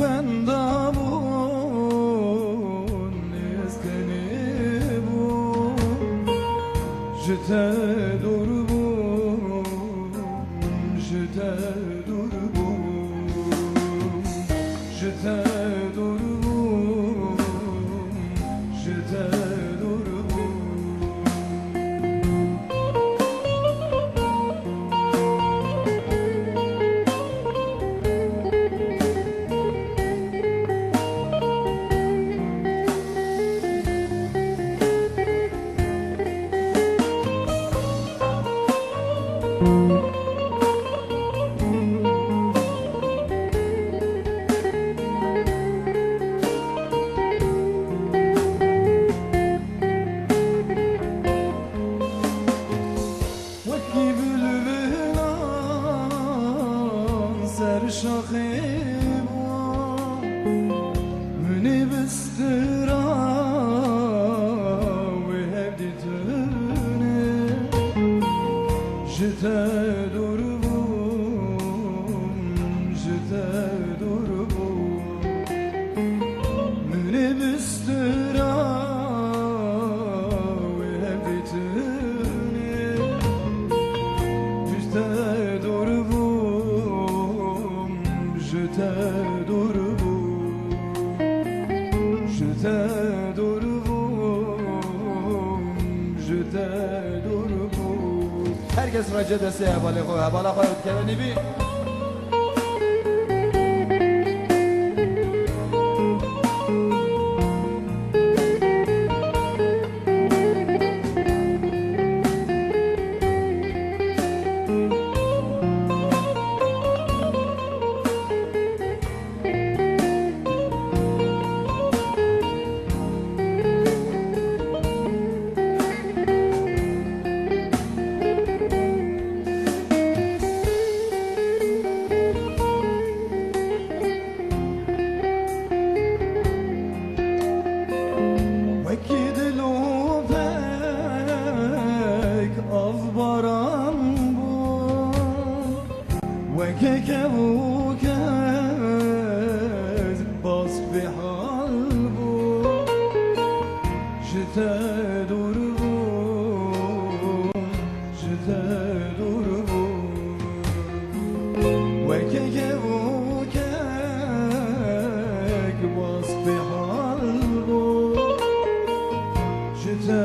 بندامون نزدنی بون جته دور بون جته دور بون جته دور بون جته دور بون شاخه منی بسترا و هدی تونه جته دور بوم جته دور بوم منی بسترا و هدی تونه جته دور بوم جته دور بوم جته دور بوم جته دور بوم herkes raca dese havalı koy havalı koy kendini bir وكيك وكاز باص بحالبو جتا دربو جتا دربو وكيك وكاك باص بحالبو جتا